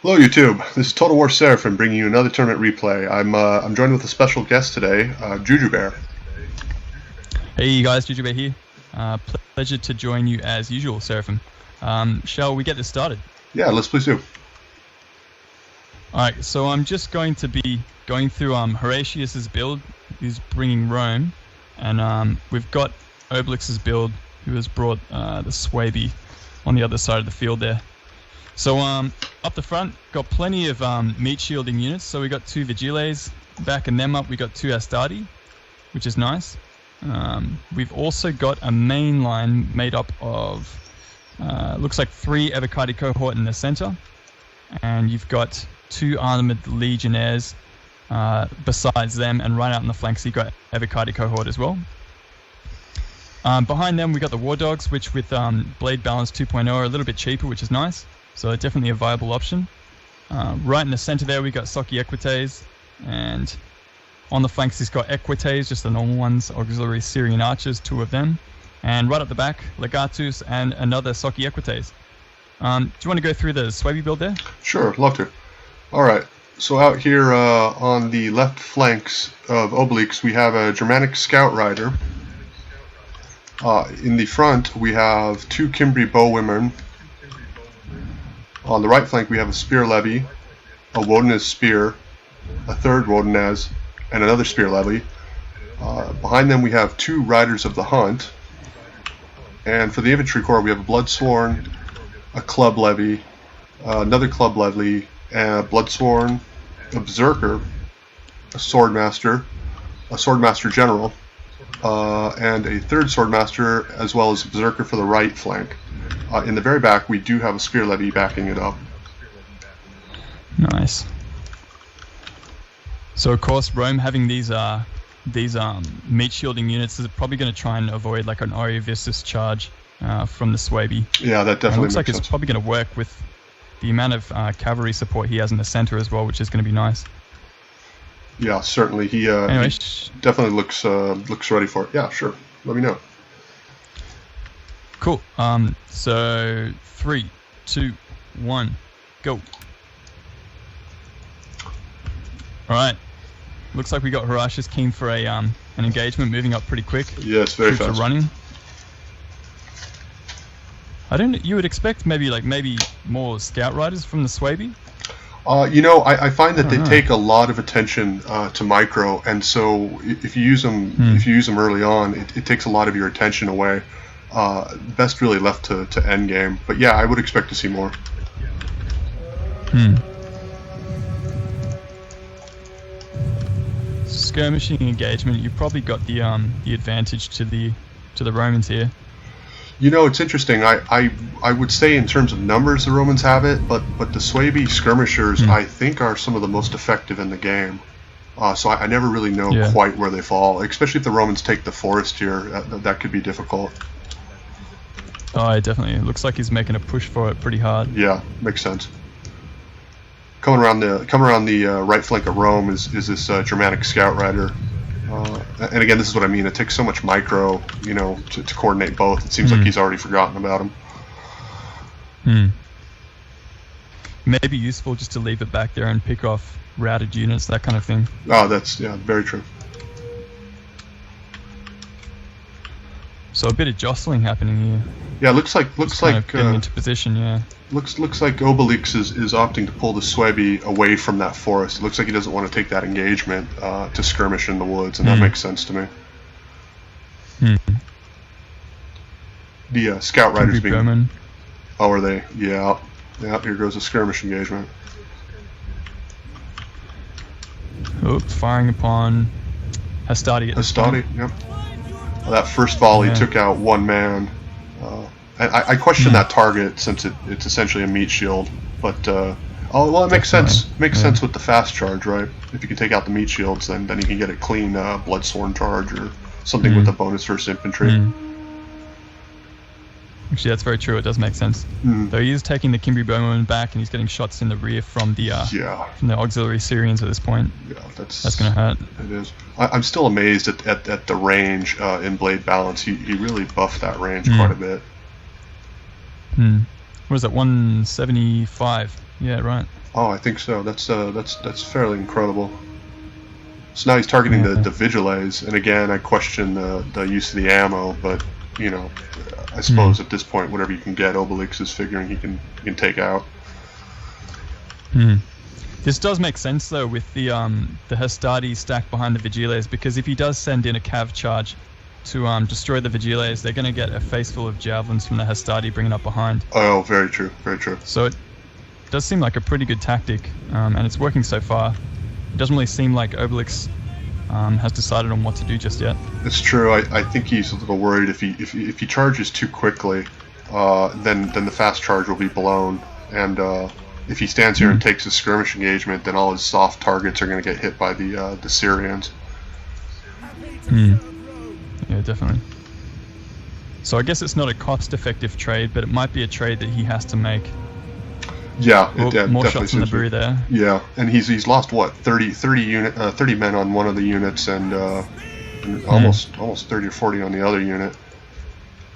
Hello YouTube, this is Total War Seraphim bringing you another tournament replay. I'm joined with a special guest today, JuJuBear. Hey guys, JuJuBear here. Pleasure to join you as usual, Seraphim. Shall we get this started? Yeah, let's please do. Alright, so I'm just going to be going through Horatius's build, who's bringing Rome, and we've got Obelix's build, who has brought the Suebi on the other side of the field there. So up the front, got plenty of meat shielding units. So we got two Vigiles, backing them up. We got two Astarte, which is nice. We've also got a main line made up of looks like 3 Evocati cohort in the center, and you've got 2 armored legionnaires besides them, and right out in the flanks you got Evocati cohort as well. Behind them we got the War Dogs, which with blade balance 2.0 are a little bit cheaper, which is nice. So definitely a viable option. Right in the center there we got Soci Equites, and on the flanks he's got Equites, just the normal ones, auxiliary Syrian archers, 2 of them. And right at the back, Legatus and another Soci Equites. Do you want to go through the Suebi build there? Sure, love to. Alright, so out here on the left flanks of Obelix we have a Germanic Scout Rider. In the front we have 2 Cimbri Bowwomen. On the right flank we have a Spear Levy, a Wodenez Spear, a third Wodenez, and another Spear Levy. Behind them we have 2 Riders of the Hunt. And for the Infantry Corps we have a Bloodsworn, a Club Levy, another Club Levy, a Bloodsworn, a Berserker, a Swordmaster General, and a third Swordmaster, as well as a Berserker for the right flank. In the very back, we do have a Spear Levy backing it up. Nice. So of course, Rome having these meat shielding units is probably going to try and avoid like an Oriovistus charge from the Suebi. Yeah, that definitely looks like makes sense. It's probably going to work with the amount of cavalry support he has in the center as well, which is going to be nice. Yeah, certainly. He definitely looks ready for it. Yeah, sure. Let me know. Cool. So 3, 2, 1, go. All right. Looks like we got Horatius keen for a an engagement, moving up pretty quick. Yes, very Troops fast. are running. You would expect maybe more scout riders from the Suebi. I find that they take a lot of attention to micro, and so if you use them early on, it takes a lot of your attention away. Best really left to end game, but yeah, I would expect to see more. Skirmishing engagement, you've probably got the advantage to the Romans here. You know, it's interesting. I would say in terms of numbers the Romans have it, but the Suebi skirmishers I think are some of the most effective in the game. So I never really know quite where they fall, especially if the Romans take the forest here. That could be difficult. Oh, definitely. It looks like he's making a push for it pretty hard. Yeah, makes sense. Coming around the right flank of Rome is this Germanic Scout Rider. And again, this is what I mean. It takes so much micro, to coordinate both. It seems like he's already forgotten about them. Maybe useful just to leave it back there and pick off routed units, that kind of thing. Oh, that's very true. So a bit of jostling happening here. Yeah, looks like getting into position. Yeah. Looks like Obelix is opting to pull the Suebi away from that forest. It looks like he doesn't want to take that engagement to skirmish in the woods, and that makes sense to me. The scout riders being. Bowman. Oh, are they? Yeah. Yeah. Here goes a skirmish engagement. Oops, firing upon Astarte. Astarte. Yep. That first volley took out 1 man. I question that target since it's essentially a meat shield, but it makes sense. Makes sense with the fast charge, right? If you can take out the meat shields, then you can get a clean Bloodsworn charge or something with a bonus versus infantry. Actually, that's very true. It does make sense. Though he is taking the Cimbri Bowman back, and he's getting shots in the rear from the auxiliary Syrians at this point. Yeah, that's going to hurt. It is. I'm still amazed at the range in blade balance. He really buffed that range quite a bit. What is that? 175. Yeah, right. Oh, I think so. That's fairly incredible. So now he's targeting the Vigiles, and again, I question the use of the ammo, but you know, I suppose at this point, whatever you can get, Obelix is figuring he can take out. This does make sense though with the Hastati stacked behind the Vigiles, because if he does send in a cav charge to destroy the Vigiles, they're going to get a face full of javelins from the Hastati bringing up behind. Oh, very true, very true. So it does seem like a pretty good tactic, and it's working so far. It doesn't really seem like Obelix has decided on what to do just yet. It's true. I think he's a little worried if he charges too quickly, then the fast charge will be blown, and if he stands here and takes a skirmish engagement, then all his soft targets are going to get hit by the Syrians. Yeah, definitely. So I guess it's not a cost-effective trade, but it might be a trade that he has to make. Yeah, more definitely shots in the brew there. Yeah, and he's lost what 30 men on one of the units, and almost 30 or 40 on the other unit.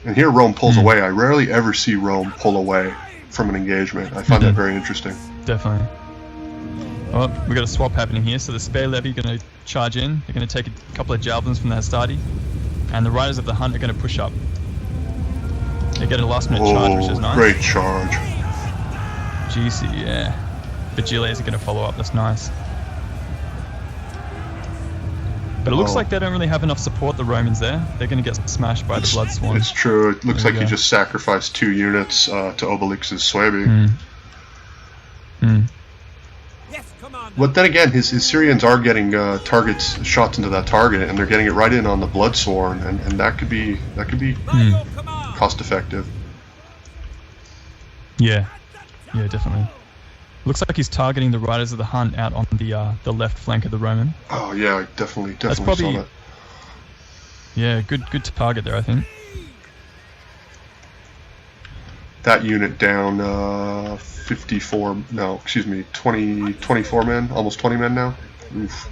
And here Rome pulls away. I rarely ever see Rome pull away from an engagement. I find that very interesting. Definitely. Well, we've got a swap happening here. So the spare levy going to charge in. They're going to take a couple of javelins from the Hastati, and the riders of the hunt are going to push up. They get a last-minute charge, which is nice. Great charge. Juicy, yeah. Vigiles are going to follow up. That's nice. But it looks like they don't really have enough support, the Romans there. They're going to get smashed by the Bloodsworn. It's true. It looks like he just sacrificed 2 units to Obelix's Suebi. But then again, his Syrians are getting shots into that target, and they're getting it right in on the Bloodsworn, and that could be cost effective. Yeah, definitely. Looks like he's targeting the riders of the hunt out on the left flank of the Roman. Oh yeah, I definitely probably, saw that. Yeah, good target there, I think. That unit down 24 men, almost 20 men now. Oof.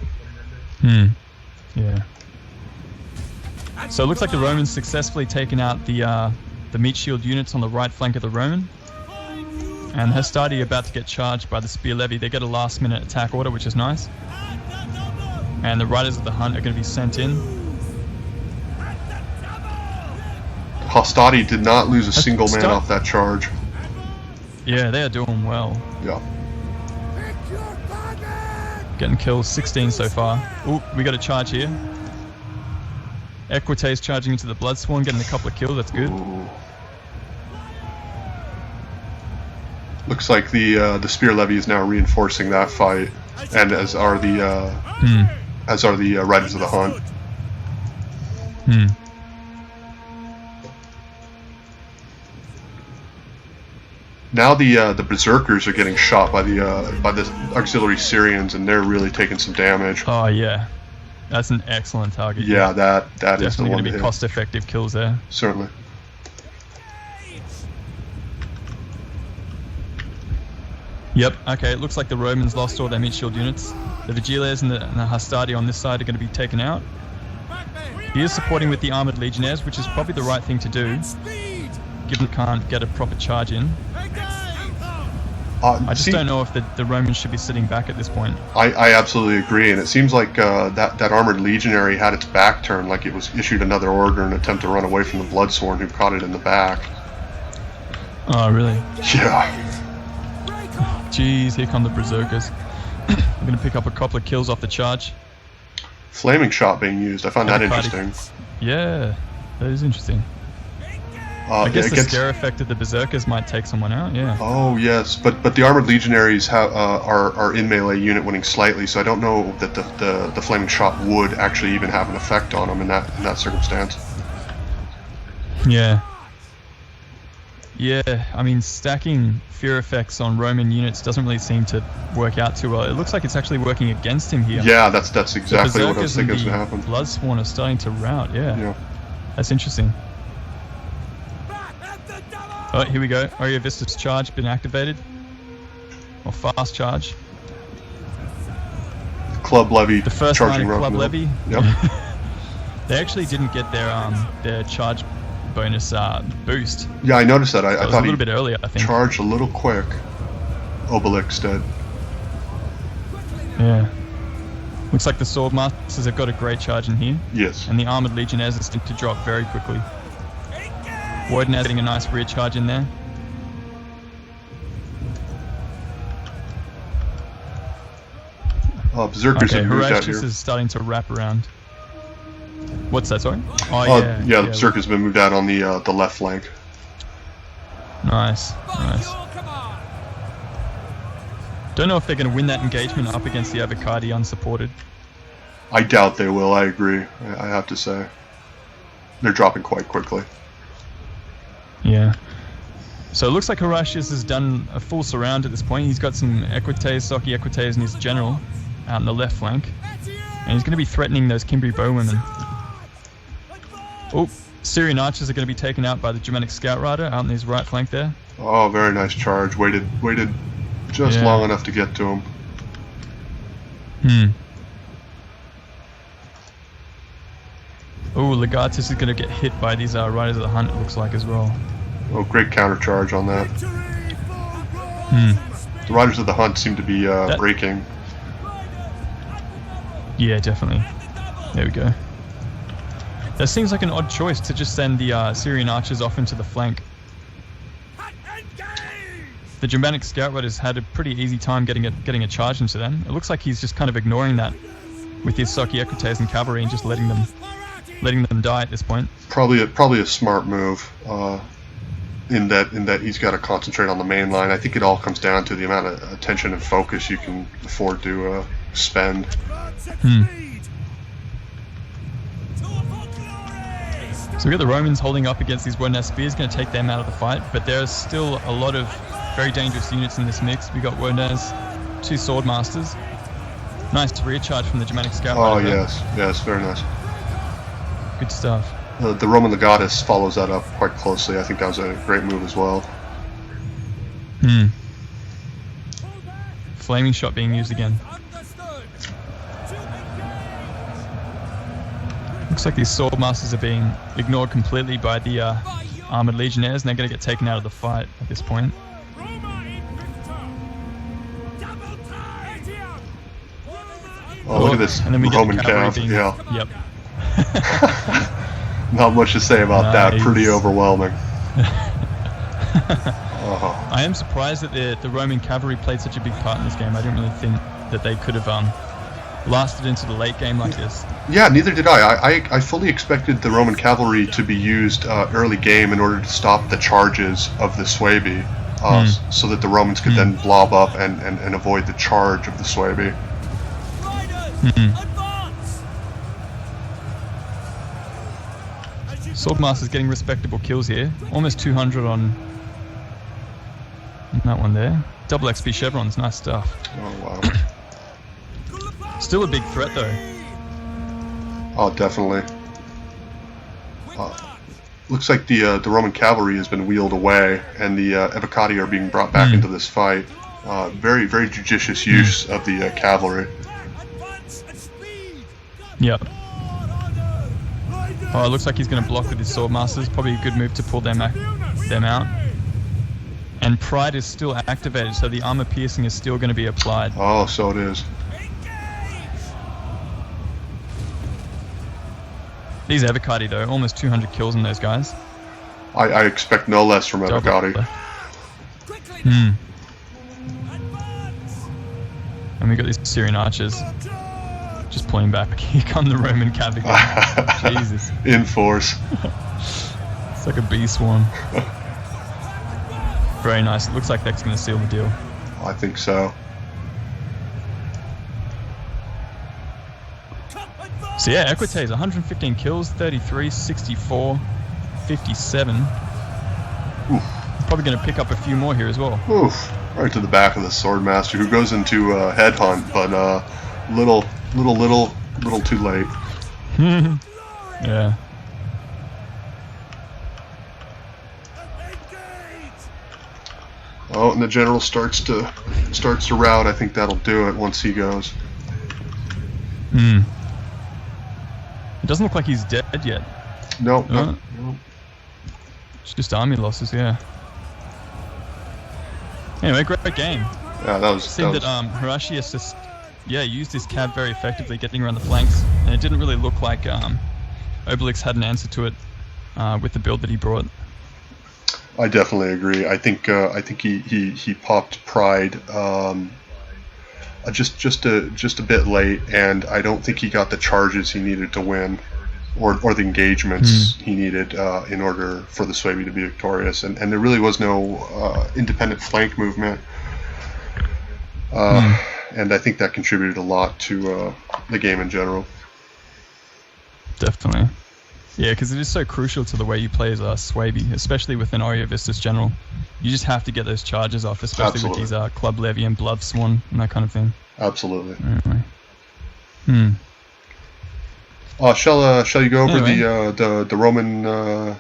Yeah. So it looks like the Romans successfully taken out the meat shield units on the right flank of the Roman. And Hastati are about to get charged by the spear levy. They get a last-minute attack order, which is nice. And the riders of the hunt are going to be sent in. Hastati did not lose a single man off that charge. Yeah, they are doing well. Yeah. Getting kills, 16 so far. Ooh, we got a charge here. Equites charging into the Bloodsworn, getting a couple of kills. That's good. Ooh. Looks like the spear levy is now reinforcing that fight, and as are the riders of the hunt. Now the berserkers are getting shot by the auxiliary Syrians, and they're really taking some damage. Oh yeah, that's an excellent target. Yeah, that is the one. Definitely going to be cost-effective kills there. Certainly. Yep, okay, it looks like the Romans lost all their meat shield units. The Vigiles and the Hastati on this side are going to be taken out. He is supporting with the armoured legionnaires, which is probably the right thing to do, given he can't get a proper charge in. I just don't know if the Romans should be sitting back at this point. I absolutely agree, and it seems like that armoured legionary had its back turned, like it was issued another order in an attempt to run away from the Bloodsworn, who caught it in the back. Oh, really? Yeah. Jeez, here come the berserkers. I'm going to pick up a couple of kills off the charge. Flaming shot being used. I found that interesting. Yeah, that is interesting. I guess the scare effect of the berserkers might take someone out. Yeah. Oh yes, but the armored legionaries are in melee unit winning slightly, so I don't know that the flaming shot would actually even have an effect on them in that circumstance. Yeah. Yeah, I mean, stacking fear effects on Roman units doesn't really seem to work out too well. It looks like it's actually working against him here. Yeah, that's exactly what I was thinking was going to happen. Bloodsworn are starting to rout, yeah. That's interesting. Oh, here we go. Ariovistus charge been activated. Or fast charge. Club levy. The first line of club levy. Yep. They actually didn't get their charge bonus boost. Yeah, I noticed that. I So it was thought a he little bit earlier, I think. charged a little quick. Obelix did. Yeah. Looks like the Sword Masters have got a great charge in here. Yes. And the Armored Legionnaires are starting to drop very quickly. Wodenaz getting a nice rear charge in there. Berserkers Okay, have moved out Horatius here. is starting to wrap around. What's that, sorry? Yeah, the Berserker's been moved out on the left flank. Nice, nice. Don't know if they're going to win that engagement up against the Avocati unsupported. I doubt they will, I agree. I have to say. They're dropping quite quickly. Yeah. So it looks like Horatius has done a full surround at this point. He's got some Equites, Socky Equites in his general out in the left flank. And he's going to be threatening those Kimbri bowwomen. Oh, Syrian archers are going to be taken out by the Germanic Scout Rider out in his right flank there. Oh, very nice charge. Waited just long enough to get to him. Oh, Legatus is going to get hit by these Riders of the Hunt, it looks like, as well. Oh, great counter charge on that. The Riders of the Hunt seem to be breaking. Yeah, definitely. There we go. That seems like an odd choice to just send the Syrian archers off into the flank. The Germanic Scout Riders had a pretty easy time getting a charge into them. It looks like he's just kind of ignoring that with his Socky Equites and cavalry and just letting them die at this point. Probably a smart move. In that he's got to concentrate on the main line. I think it all comes down to the amount of attention and focus you can afford to spend. So we got the Romans holding up against these Wodenaz spears, going to take them out of the fight, but there's still a lot of very dangerous units in this mix. We got Wodenaz, 2 Sword Masters. Nice rear charge from the Germanic Scout Rider. Oh yes, very nice. Good stuff. The Roman Legatus follows that up quite closely. I think that was a great move as well. Flaming shot being used again. Looks like these Sword Masters are being ignored completely by the Armored Legionnaires, and they're going to get taken out of the fight at this point. Oh, look at this and then we Roman get the cavalry cav. being, Yeah. Yep. Not much to say about that. Nice. Pretty overwhelming. I am surprised that the Roman cavalry played such a big part in this game. I didn't really think that they could have lasted into the late game like this. Yeah, neither did I. I fully expected the Roman cavalry to be used early game in order to stop the charges of the Suebi, so that the Romans could then blob up and avoid the charge of the Suebi. Swordmaster's getting respectable kills here. Almost 200 on that one there. Double XP chevrons, nice stuff. Oh wow. Still a big threat though. Oh, definitely. Looks like the Roman cavalry has been wheeled away, and the Evocati are being brought back into this fight. Very, very judicious use of the cavalry. Yep. Oh, it looks like he's going to block with his Swordmasters. Probably a good move to pull them out. And Pride is still activated, so the armor piercing is still going to be applied. Oh, so it is. These Evocati though, almost 200 kills on those guys. I expect no less from Evocati. And we got these Syrian archers just pulling back. Here come the Roman cavalry. Jesus. In force. It's like a bee swarm. Very nice. It looks like that's going to seal the deal. I think so. So yeah, Equites, 115 kills, 33, 64, 57. Oof. Probably going to pick up a few more here as well. Oof. Right to the back of the Swordmaster, who goes into headhunt, but little too late. Yeah. Oh, and the general starts to rout. I think that'll do it once he goes. It doesn't look like he's dead yet. No. Just army losses, yeah. Anyway, great game. Yeah, that was. Seemed that Horatius just used his cab very effectively, getting around the flanks, and it didn't really look like Obelix had an answer to it with the build that he brought. I definitely agree. I think he popped Pride just a bit late, and I don't think he got the charges he needed to win, or the engagements he needed in order for the Suebi to be victorious. And there really was no independent flank movement, and I think that contributed a lot to the game in general. Definitely. Yeah, because it is so crucial to the way you play as Suebi, especially with an Vistas general. You just have to get those charges off, especially with these Club Levy and Blood Swan and that kind of thing. Absolutely. Anyway. Shall you go over the Roman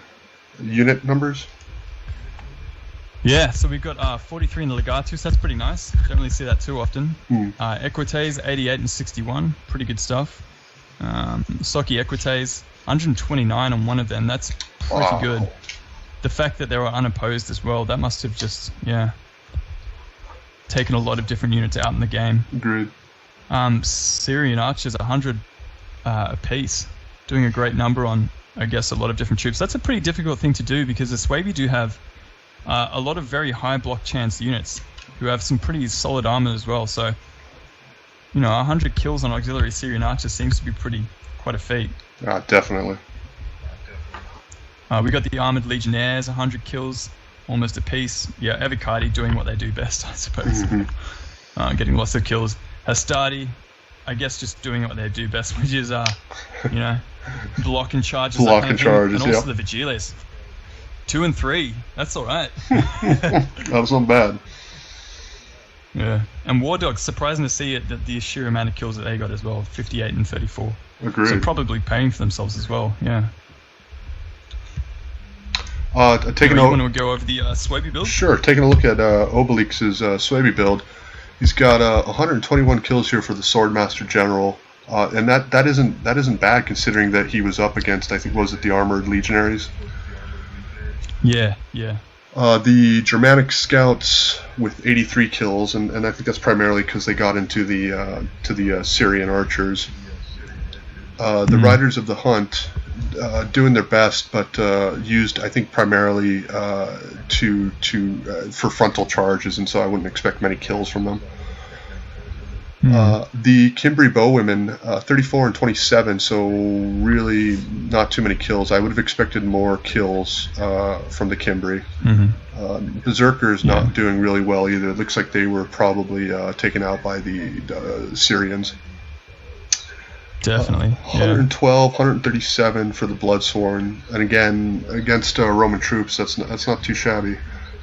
unit numbers? Yeah, so we've got 43 in the Legatus. That's pretty nice. Don't really see that too often. Equites 88 and 61, pretty good stuff. Socky Equites 129 on one of them. That's pretty good. The fact that they were unopposed as well, that must have just taken a lot of different units out in the game. Agreed. Syrian archers 100 apiece, doing a great number on, I guess, a lot of different troops. That's a pretty difficult thing to do because the Suebi do have a lot of very high block chance units who have some pretty solid armor as well. So, 100 kills on auxiliary Syrian archers seems to be quite a feat. Definitely. We got the armored legionnaires, 100 kills, almost a piece. Yeah, Evocati doing what they do best, I suppose. Getting lots of kills. Hastati, I guess, just doing what they do best, which is, block and charges. Block and charges, and also the Vigiles. 2 and 3. That's all right. That was not bad. Yeah, and War Dogs, surprising to see it that the sheer amount of kills that they got as well, 58 and 34. Agreed. So probably paying for themselves as well. Yeah. You want to go over the Suebi build? Sure. Taking a look at Obelix's Suebi build, he's got 121 kills here for the Swordmaster General, and that isn't bad considering that he was up against, I think, the Armored Legionaries. Yeah. The Germanic Scouts with 83 kills, and I think that's primarily because they got into the Syrian archers. The Riders of the Hunt doing their best, but used, I think, primarily for frontal charges, and so I wouldn't expect many kills from them. The Cimbri Bowwomen, 34 and 27, so really not too many kills. I would have expected more kills from the Cimbri. Berserkers not doing really well either. It looks like they were probably taken out by the Syrians. Definitely. 112, 137 for the Bloodsworn, and again against Roman troops, that's not too shabby.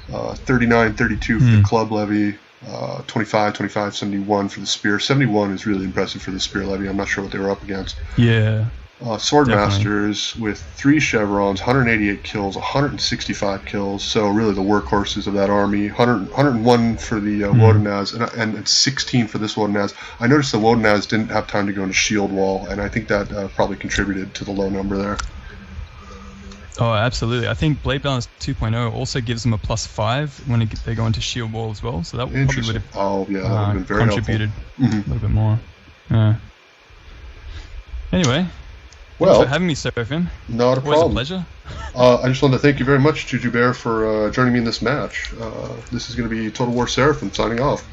39, 32 for the Club Levy. 25, 71 for the Spear. 71 is really impressive for the Spear Levy. I'm not sure what they were up against. Yeah. Swordmasters with 3 chevrons, 188 kills, 165 kills. So really the workhorses of that army. 101 for the Wodenaz, and 16 for this Wodenaz. I noticed the Wodenaz didn't have time to go into shield wall, and I think that probably contributed to the low number there. Oh, absolutely. I think Blade Balance 2.0 also gives them a +5 when they go into shield wall as well. So that probably would have that would have been very contributed a little bit more. Anyway, well, thanks for having me, Seraphim. Not a problem. Always a pleasure. I just wanted to thank you very much, JuJuBear, for joining me in this match. This is going to be Total War Seraphim signing off.